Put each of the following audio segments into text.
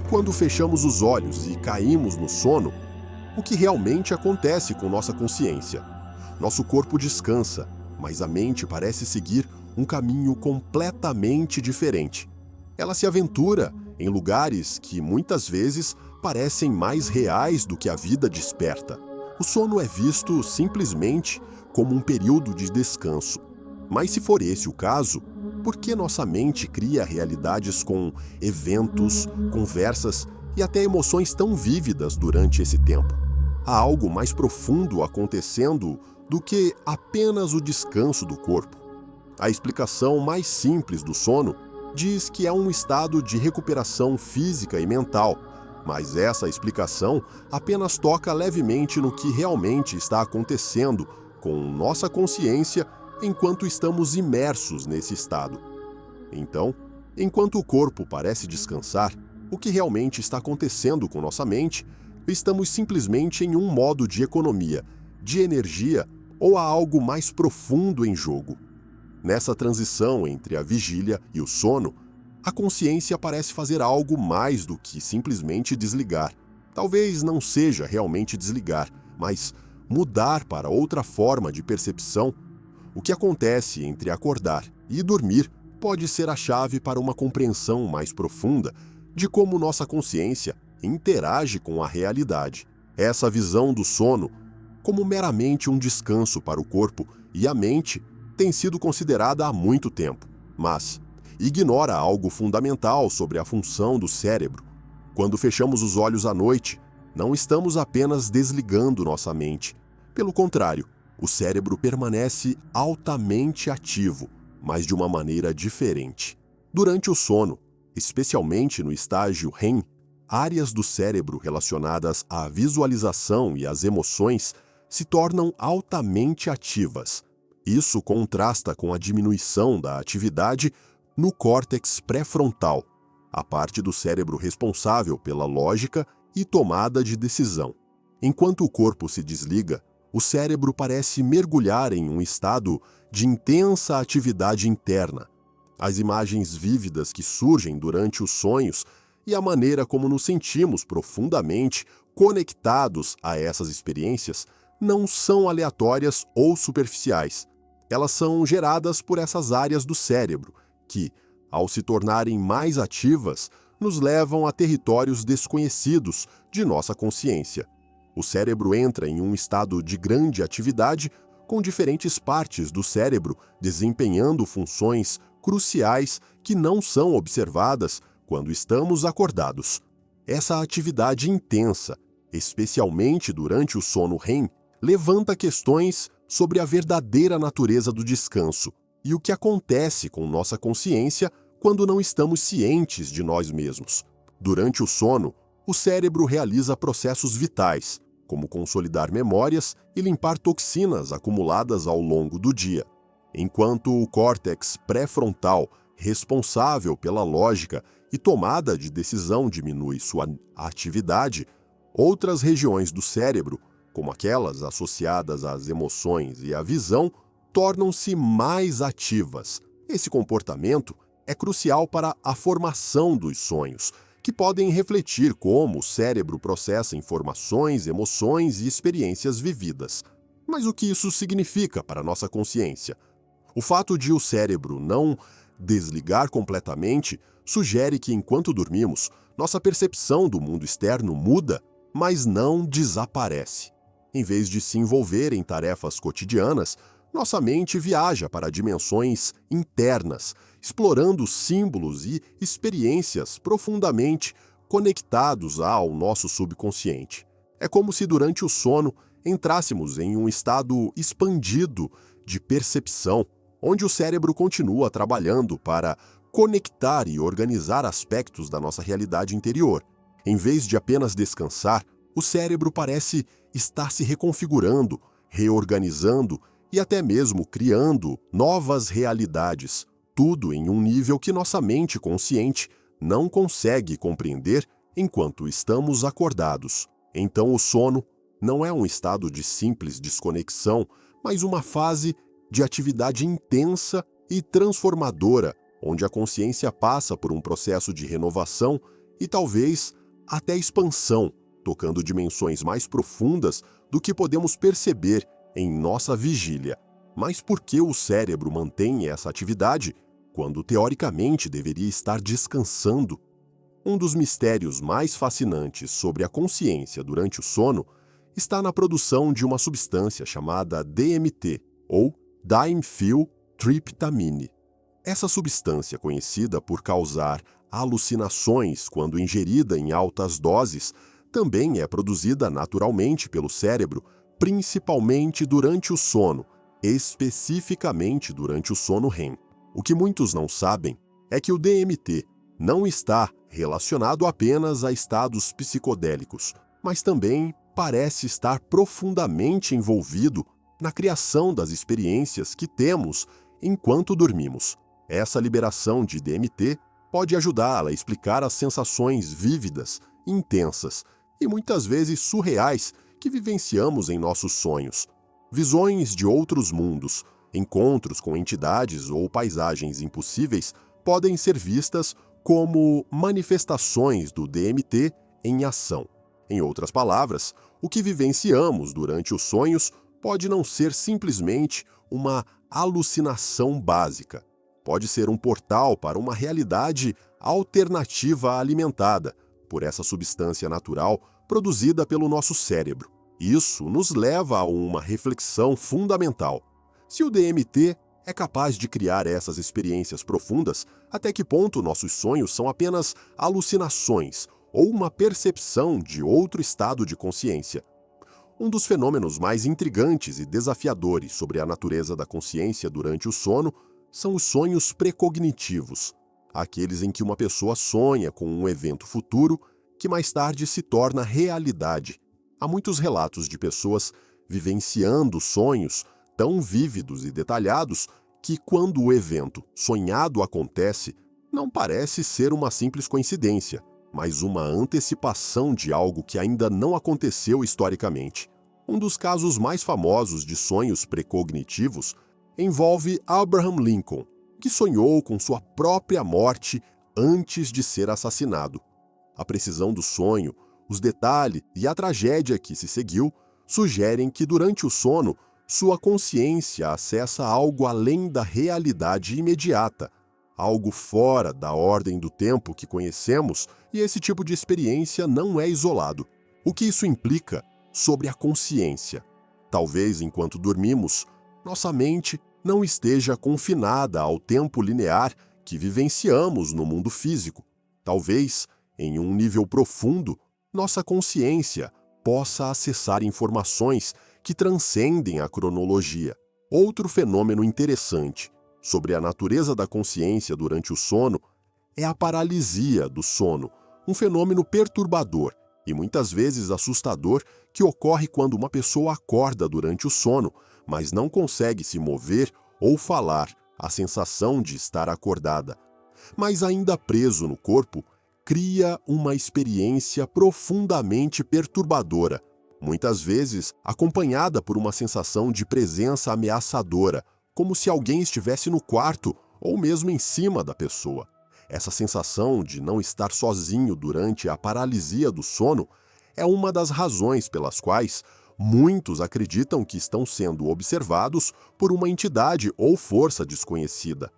Quando fechamos os olhos e caímos no sono, o que realmente acontece com nossa consciência? Nosso corpo descansa, mas a mente parece seguir um caminho completamente diferente. Ela se aventura em lugares que muitas vezes parecem mais reais do que a vida desperta. O sono é visto simplesmente como um período de descanso. Mas se for esse o caso, por que nossa mente cria realidades com eventos, conversas e até emoções tão vívidas durante esse tempo? Há algo mais profundo acontecendo do que apenas o descanso do corpo. A explicação mais simples do sono diz que é um estado de recuperação física e mental, mas essa explicação apenas toca levemente no que realmente está acontecendo com nossa consciência enquanto estamos imersos nesse estado. Então, enquanto o corpo parece descansar, o que realmente está acontecendo com nossa mente? Estamos simplesmente em um modo de economia, de energia ou há algo mais profundo em jogo? Nessa transição entre a vigília e o sono, a consciência parece fazer algo mais do que simplesmente desligar. Talvez não seja realmente desligar, mas mudar para outra forma de percepção. O que acontece entre acordar e dormir pode ser a chave para uma compreensão mais profunda de como nossa consciência interage com a realidade. Essa visão do sono, como meramente um descanso para o corpo e a mente, tem sido considerada há muito tempo, mas ignora algo fundamental sobre a função do cérebro. Quando fechamos os olhos à noite, não estamos apenas desligando nossa mente. Pelo contrário, o cérebro permanece altamente ativo, mas de uma maneira diferente. Durante o sono, especialmente no estágio REM, áreas do cérebro relacionadas à visualização e às emoções se tornam altamente ativas. Isso contrasta com a diminuição da atividade no córtex pré-frontal, a parte do cérebro responsável pela lógica e tomada de decisão. Enquanto o corpo se desliga, o cérebro parece mergulhar em um estado de intensa atividade interna. As imagens vívidas que surgem durante os sonhos e a maneira como nos sentimos profundamente conectados a essas experiências não são aleatórias ou superficiais. Elas são geradas por essas áreas do cérebro que, ao se tornarem mais ativas, nos levam a territórios desconhecidos de nossa consciência. O cérebro entra em um estado de grande atividade, com diferentes partes do cérebro desempenhando funções cruciais que não são observadas quando estamos acordados. Essa atividade intensa, especialmente durante o sono REM, levanta questões sobre a verdadeira natureza do descanso e o que acontece com nossa consciência quando não estamos cientes de nós mesmos. Durante o sono, o cérebro realiza processos vitais, como consolidar memórias e limpar toxinas acumuladas ao longo do dia. Enquanto o córtex pré-frontal, responsável pela lógica e tomada de decisão, diminui sua atividade, outras regiões do cérebro, como aquelas associadas às emoções e à visão, tornam-se mais ativas. Esse comportamento é crucial para a formação dos sonhos, que podem refletir como o cérebro processa informações, emoções e experiências vividas. Mas o que isso significa para nossa consciência? O fato de o cérebro não desligar completamente sugere que, enquanto dormimos, nossa percepção do mundo externo muda, mas não desaparece. Em vez de se envolver em tarefas cotidianas, nossa mente viaja para dimensões internas, explorando símbolos e experiências profundamente conectados ao nosso subconsciente. É como se durante o sono entrássemos em um estado expandido de percepção, onde o cérebro continua trabalhando para conectar e organizar aspectos da nossa realidade interior. Em vez de apenas descansar, o cérebro parece estar se reconfigurando, reorganizando e até mesmo criando novas realidades, tudo em um nível que nossa mente consciente não consegue compreender enquanto estamos acordados. Então o sono não é um estado de simples desconexão, mas uma fase de atividade intensa e transformadora, onde a consciência passa por um processo de renovação e talvez até expansão, tocando dimensões mais profundas do que podemos perceber em nossa vigília. Mas por que o cérebro mantém essa atividade quando teoricamente deveria estar descansando? Um dos mistérios mais fascinantes sobre a consciência durante o sono está na produção de uma substância chamada DMT, ou dimethyltryptamine. Essa substância, conhecida por causar alucinações quando ingerida em altas doses, também é produzida naturalmente pelo cérebro, principalmente durante o sono, especificamente durante o sono REM. O que muitos não sabem é que o DMT não está relacionado apenas a estados psicodélicos, mas também parece estar profundamente envolvido na criação das experiências que temos enquanto dormimos. Essa liberação de DMT pode ajudá-la a explicar as sensações vívidas, intensas e muitas vezes surreais que vivenciamos em nossos sonhos. Visões de outros mundos, encontros com entidades ou paisagens impossíveis podem ser vistas como manifestações do DMT em ação. Em outras palavras, o que vivenciamos durante os sonhos pode não ser simplesmente uma alucinação básica. Pode ser um portal para uma realidade alternativa alimentada por essa substância natural produzida pelo nosso cérebro. Isso nos leva a uma reflexão fundamental. Se o DMT é capaz de criar essas experiências profundas, até que ponto nossos sonhos são apenas alucinações ou uma percepção de outro estado de consciência? Um dos fenômenos mais intrigantes e desafiadores sobre a natureza da consciência durante o sono são os sonhos precognitivos, aqueles em que uma pessoa sonha com um evento futuro que mais tarde se torna realidade. Há muitos relatos de pessoas vivenciando sonhos tão vívidos e detalhados que, quando o evento sonhado acontece, não parece ser uma simples coincidência, mas uma antecipação de algo que ainda não aconteceu historicamente. Um dos casos mais famosos de sonhos precognitivos envolve Abraham Lincoln, que sonhou com sua própria morte antes de ser assassinado. A precisão do sonho, os detalhes e a tragédia que se seguiu sugerem que, durante o sono, sua consciência acessa algo além da realidade imediata, algo fora da ordem do tempo que conhecemos, e esse tipo de experiência não é isolado. O que isso implica sobre a consciência? Talvez, enquanto dormimos, nossa mente não esteja confinada ao tempo linear que vivenciamos no mundo físico. Talvez, em um nível profundo, nossa consciência possa acessar informações que transcendem a cronologia. Outro fenômeno interessante sobre a natureza da consciência durante o sono é a paralisia do sono, um fenômeno perturbador e muitas vezes assustador que ocorre quando uma pessoa acorda durante o sono, mas não consegue se mover ou falar, a sensação de estar acordada. Mas ainda preso no corpo, cria uma experiência profundamente perturbadora, muitas vezes acompanhada por uma sensação de presença ameaçadora, como se alguém estivesse no quarto ou mesmo em cima da pessoa. Essa sensação de não estar sozinho durante a paralisia do sono é uma das razões pelas quais muitos acreditam que estão sendo observados por uma entidade ou força desconhecida.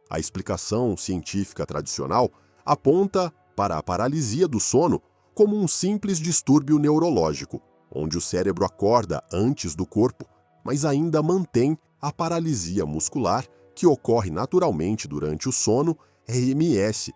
A explicação científica tradicional aponta para a paralisia do sono como um simples distúrbio neurológico, onde o cérebro acorda antes do corpo, mas ainda mantém a paralisia muscular que ocorre naturalmente durante o sono, RMS,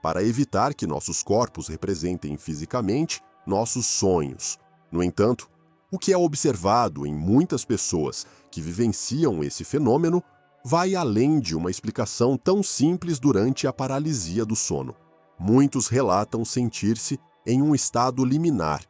para evitar que nossos corpos representem fisicamente nossos sonhos. No entanto, o que é observado em muitas pessoas que vivenciam esse fenômeno vai além de uma explicação tão simples durante a paralisia do sono. Muitos relatam sentir-se em um estado liminar,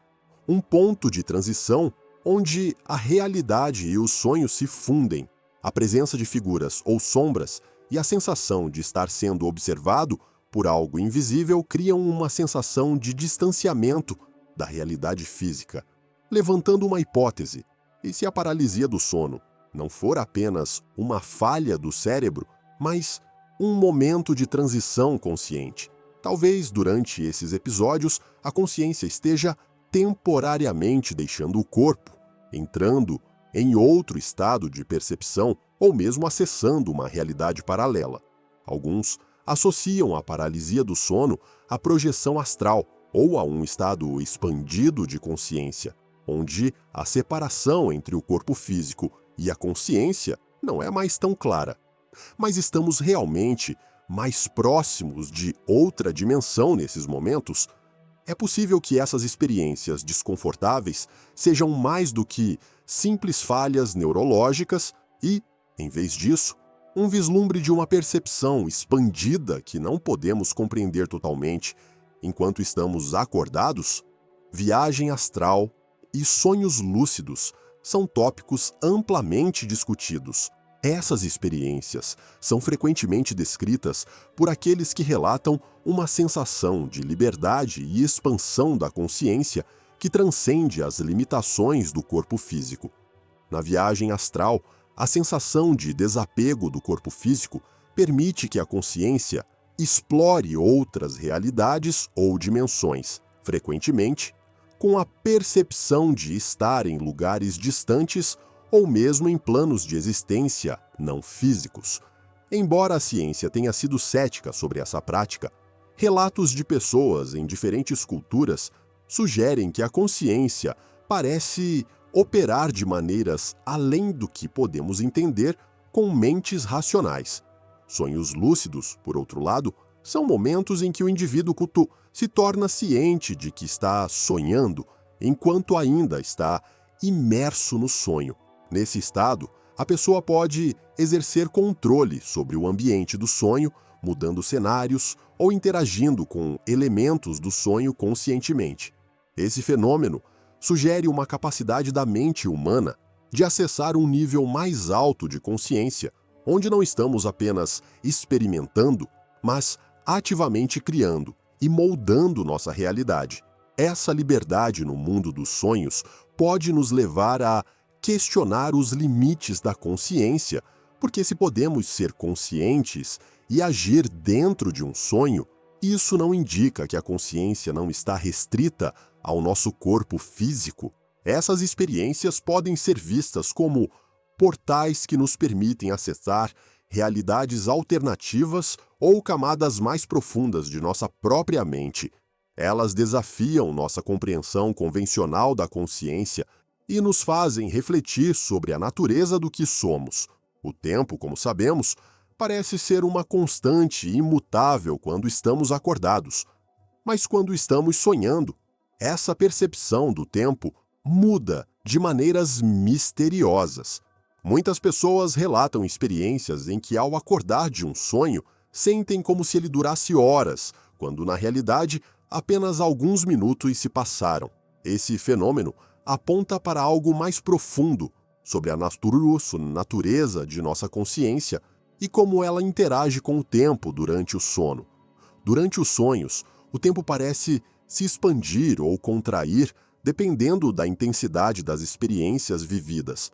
um ponto de transição onde a realidade e os sonhos se fundem. A presença de figuras ou sombras e a sensação de estar sendo observado por algo invisível criam uma sensação de distanciamento da realidade física, levantando uma hipótese: e se a paralisia do sono não for apenas uma falha do cérebro, mas um momento de transição consciente? Talvez durante esses episódios a consciência esteja temporariamente deixando o corpo, entrando em outro estado de percepção ou mesmo acessando uma realidade paralela. Alguns associam a paralisia do sono à projeção astral ou a um estado expandido de consciência, onde a separação entre o corpo físico e a consciência não é mais tão clara. Mas estamos realmente mais próximos de outra dimensão nesses momentos? É possível que essas experiências desconfortáveis sejam mais do que simples falhas neurológicas e, em vez disso, um vislumbre de uma percepção expandida que não podemos compreender totalmente enquanto estamos acordados? Viagem astral e sonhos lúcidos são tópicos amplamente discutidos. Essas experiências são frequentemente descritas por aqueles que relatam uma sensação de liberdade e expansão da consciência que transcende as limitações do corpo físico. Na viagem astral, a sensação de desapego do corpo físico permite que a consciência explore outras realidades ou dimensões, frequentemente com a percepção de estar em lugares distantes ou mesmo em planos de existência não físicos. Embora a ciência tenha sido cética sobre essa prática, relatos de pessoas em diferentes culturas sugerem que a consciência parece operar de maneiras além do que podemos entender com mentes racionais. Sonhos lúcidos, por outro lado, são momentos em que o indivíduo se torna ciente de que está sonhando enquanto ainda está imerso no sonho. Nesse estado, a pessoa pode exercer controle sobre o ambiente do sonho, mudando cenários ou interagindo com elementos do sonho conscientemente. Esse fenômeno sugere uma capacidade da mente humana de acessar um nível mais alto de consciência, onde não estamos apenas experimentando, mas ativamente criando e moldando nossa realidade. Essa liberdade no mundo dos sonhos pode nos levar a questionar os limites da consciência, porque se podemos ser conscientes e agir dentro de um sonho, isso não indica que a consciência não está restrita ao nosso corpo físico. Essas experiências podem ser vistas como portais que nos permitem acessar realidades alternativas ou camadas mais profundas de nossa própria mente. Elas desafiam nossa compreensão convencional da consciência e nos fazem refletir sobre a natureza do que somos. O tempo, como sabemos, parece ser uma constante imutável quando estamos acordados. Mas quando estamos sonhando, essa percepção do tempo muda de maneiras misteriosas. Muitas pessoas relatam experiências em que, ao acordar de um sonho, sentem como se ele durasse horas, quando, na realidade, apenas alguns minutos se passaram. Esse fenômeno aponta para algo mais profundo sobre a natureza de nossa consciência e como ela interage com o tempo durante o sono. Durante os sonhos, o tempo parece se expandir ou contrair dependendo da intensidade das experiências vividas.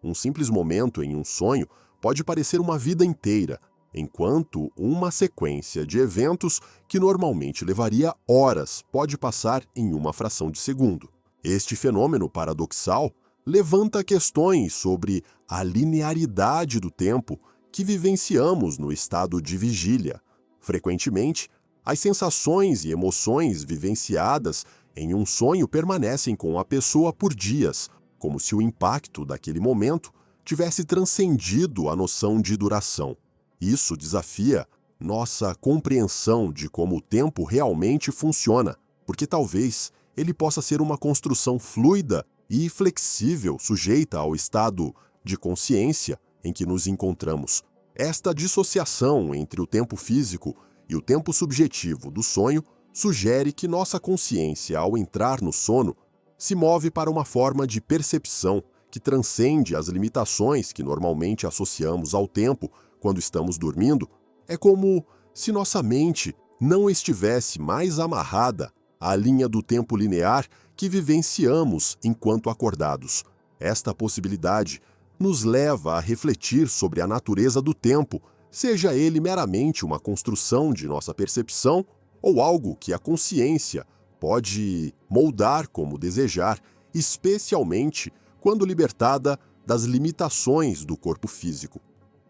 Um simples momento em um sonho pode parecer uma vida inteira, enquanto uma sequência de eventos que normalmente levaria horas pode passar em uma fração de segundo. Este fenômeno paradoxal levanta questões sobre a linearidade do tempo que vivenciamos no estado de vigília. Frequentemente, as sensações e emoções vivenciadas em um sonho permanecem com a pessoa por dias, como se o impacto daquele momento tivesse transcendido a noção de duração. Isso desafia nossa compreensão de como o tempo realmente funciona, porque talvez ele possa ser uma construção fluida e flexível sujeita ao estado de consciência em que nos encontramos. Esta dissociação entre o tempo físico e o tempo subjetivo do sonho sugere que nossa consciência, ao entrar no sono, se move para uma forma de percepção que transcende as limitações que normalmente associamos ao tempo quando estamos dormindo. É como se nossa mente não estivesse mais amarrada à linha do tempo linear que vivenciamos enquanto acordados. Esta possibilidade nos leva a refletir sobre a natureza do tempo, seja ele meramente uma construção de nossa percepção ou algo que a consciência pode moldar como desejar, especialmente quando libertada das limitações do corpo físico.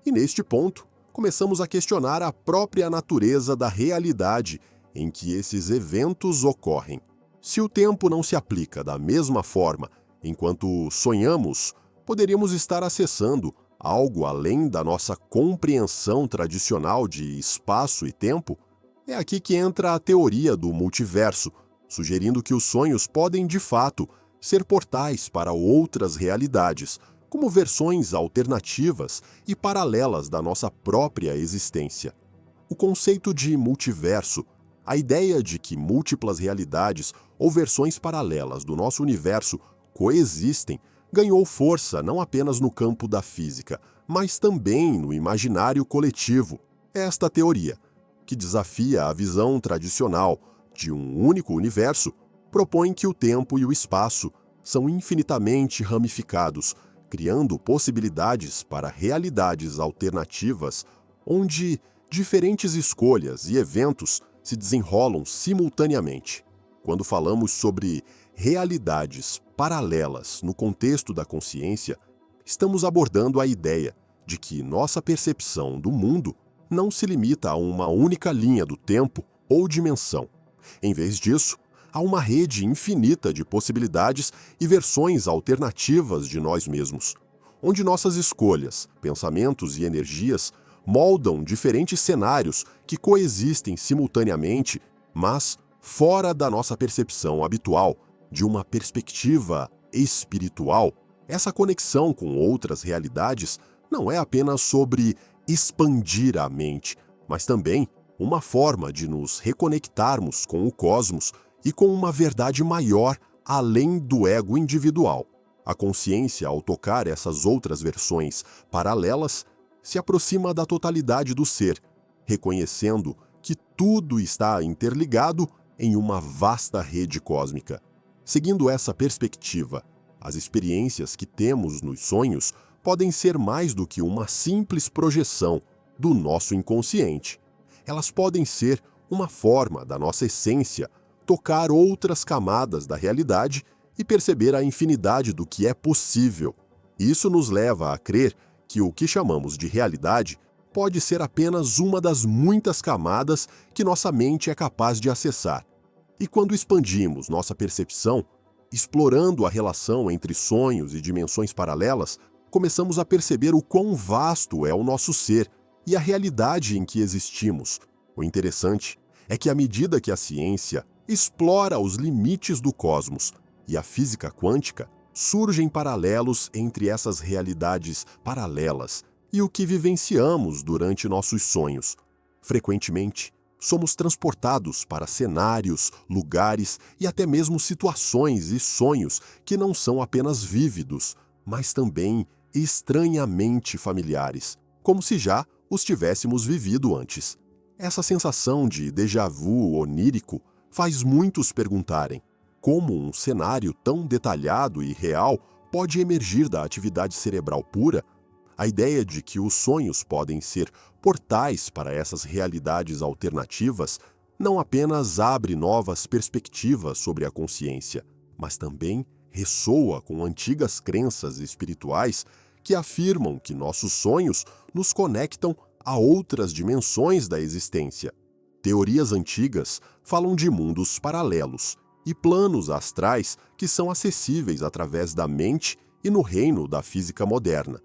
E neste ponto, começamos a questionar a própria natureza da realidade em que esses eventos ocorrem. Se o tempo não se aplica da mesma forma enquanto sonhamos, poderíamos estar acessando algo além da nossa compreensão tradicional de espaço e tempo? É aqui que entra a teoria do multiverso, sugerindo que os sonhos podem, de fato, ser portais para outras realidades, como versões alternativas e paralelas da nossa própria existência. O conceito de multiverso, a ideia de que múltiplas realidades ou versões paralelas do nosso universo coexistem, ganhou força não apenas no campo da física, mas também no imaginário coletivo. Esta teoria, que desafia a visão tradicional de um único universo, propõe que o tempo e o espaço são infinitamente ramificados, criando possibilidades para realidades alternativas onde diferentes escolhas e eventos se desenrolam simultaneamente. Quando falamos sobre realidades paralelas no contexto da consciência, estamos abordando a ideia de que nossa percepção do mundo não se limita a uma única linha do tempo ou dimensão. Em vez disso, há uma rede infinita de possibilidades e versões alternativas de nós mesmos, onde nossas escolhas, pensamentos e energias moldam diferentes cenários que coexistem simultaneamente, mas fora da nossa percepção habitual, de uma perspectiva espiritual. Essa conexão com outras realidades não é apenas sobre expandir a mente, mas também uma forma de nos reconectarmos com o cosmos e com uma verdade maior além do ego individual. A consciência, ao tocar essas outras versões paralelas, se aproxima da totalidade do ser, reconhecendo que tudo está interligado em uma vasta rede cósmica. Seguindo essa perspectiva, as experiências que temos nos sonhos podem ser mais do que uma simples projeção do nosso inconsciente. Elas podem ser uma forma da nossa essência tocar outras camadas da realidade e perceber a infinidade do que é possível. Isso nos leva a crer que o que chamamos de realidade pode ser apenas uma das muitas camadas que nossa mente é capaz de acessar. E quando expandimos nossa percepção, explorando a relação entre sonhos e dimensões paralelas, começamos a perceber o quão vasto é o nosso ser e a realidade em que existimos. O interessante é que à medida que a ciência explora os limites do cosmos e a física quântica, surgem paralelos entre essas realidades paralelas e o que vivenciamos durante nossos sonhos. Frequentemente, somos transportados para cenários, lugares e até mesmo situações e sonhos que não são apenas vívidos, mas também estranhamente familiares, como se já os tivéssemos vivido antes. Essa sensação de déjà vu onírico faz muitos perguntarem como um cenário tão detalhado e real pode emergir da atividade cerebral pura. A ideia de que os sonhos podem ser portais para essas realidades alternativas não apenas abre novas perspectivas sobre a consciência, mas também ressoa com antigas crenças espirituais que afirmam que nossos sonhos nos conectam a outras dimensões da existência. Teorias antigas falam de mundos paralelos e planos astrais que são acessíveis através da mente e no reino da física moderna.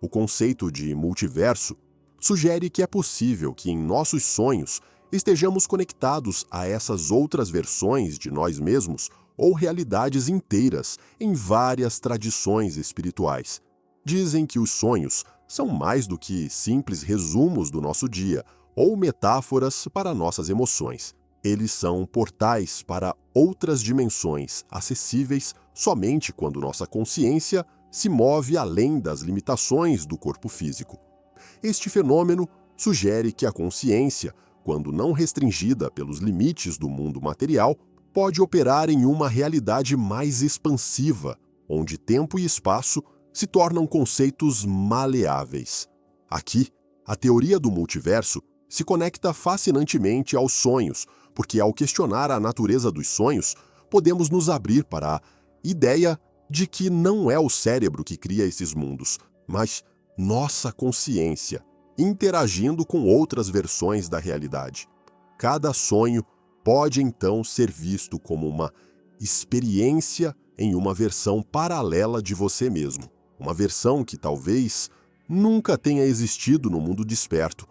O conceito de multiverso sugere que é possível que em nossos sonhos estejamos conectados a essas outras versões de nós mesmos ou realidades inteiras em várias tradições espirituais. Dizem que os sonhos são mais do que simples resumos do nosso dia ou metáforas para nossas emoções. Eles são portais para outras dimensões acessíveis somente quando nossa consciência se move além das limitações do corpo físico. Este fenômeno sugere que a consciência, quando não restringida pelos limites do mundo material, pode operar em uma realidade mais expansiva, onde tempo e espaço se tornam conceitos maleáveis. Aqui, a teoria do multiverso se conecta fascinantemente aos sonhos, porque ao questionar a natureza dos sonhos, podemos nos abrir para a ideia de que não é o cérebro que cria esses mundos, mas nossa consciência, interagindo com outras versões da realidade. Cada sonho pode então ser visto como uma experiência em uma versão paralela de você mesmo, uma versão que talvez nunca tenha existido no mundo desperto,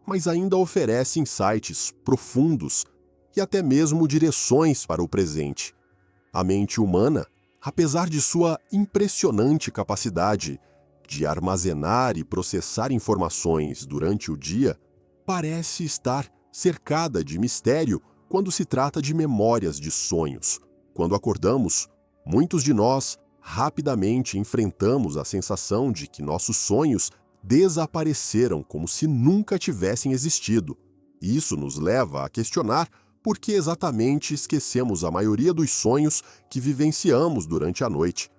mas ainda oferece insights profundos e até mesmo direções para o presente. A mente humana, apesar de sua impressionante capacidade de armazenar e processar informações durante o dia, parece estar cercada de mistério quando se trata de memórias de sonhos. Quando acordamos, muitos de nós rapidamente enfrentamos a sensação de que nossos sonhos desapareceram como se nunca tivessem existido. Isso nos leva a questionar por que exatamente esquecemos a maioria dos sonhos que vivenciamos durante a noite.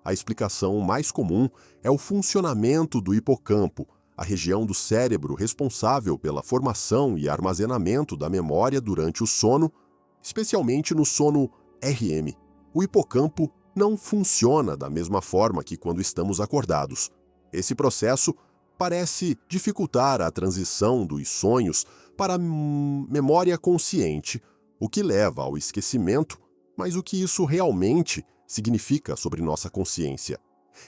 A explicação mais comum é o funcionamento do hipocampo, a região do cérebro responsável pela formação e armazenamento da memória durante o sono, especialmente no sono REM. O hipocampo não funciona da mesma forma que quando estamos acordados. Esse processo parece dificultar a transição dos sonhos para a memória consciente, o que leva ao esquecimento, mas o que isso realmente significa sobre nossa consciência.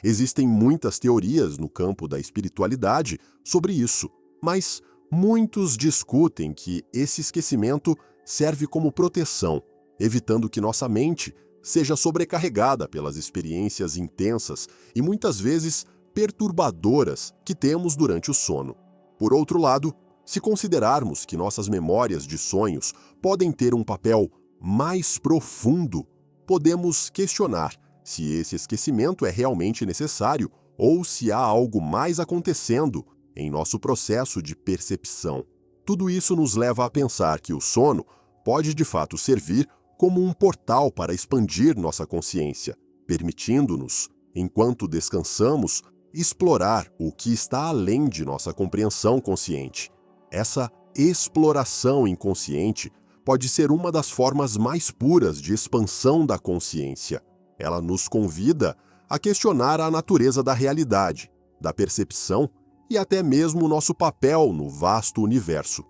Existem muitas teorias no campo da espiritualidade sobre isso, mas muitos discutem que esse esquecimento serve como proteção, evitando que nossa mente seja sobrecarregada pelas experiências intensas e muitas vezes perturbadoras que temos durante o sono. Por outro lado, se considerarmos que nossas memórias de sonhos podem ter um papel mais profundo, podemos questionar se esse esquecimento é realmente necessário ou se há algo mais acontecendo em nosso processo de percepção. Tudo isso nos leva a pensar que o sono pode de fato servir como um portal para expandir nossa consciência, permitindo-nos, enquanto descansamos, explorar o que está além de nossa compreensão consciente. Essa exploração inconsciente pode ser uma das formas mais puras de expansão da consciência. Ela nos convida a questionar a natureza da realidade, da percepção e até mesmo o nosso papel no vasto universo.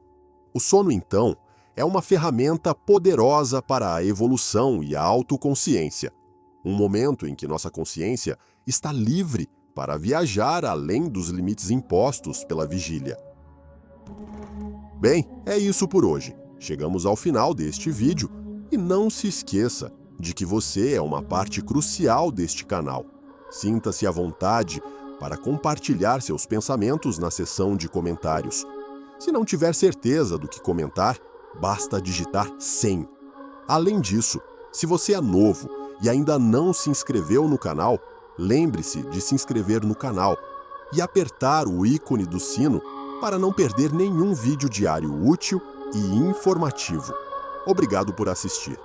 O sono, então, é uma ferramenta poderosa para a evolução e a autoconsciência. Um momento em que nossa consciência está livre para viajar além dos limites impostos pela vigília. Bem, é isso por hoje. Chegamos ao final deste vídeo e não se esqueça de que você é uma parte crucial deste canal. Sinta-se à vontade para compartilhar seus pensamentos na seção de comentários. Se não tiver certeza do que comentar, basta digitar 100. Além disso, se você é novo e ainda não se inscreveu no canal, lembre-se de se inscrever no canal e apertar o ícone do sino para não perder nenhum vídeo diário útil e informativo. Obrigado por assistir.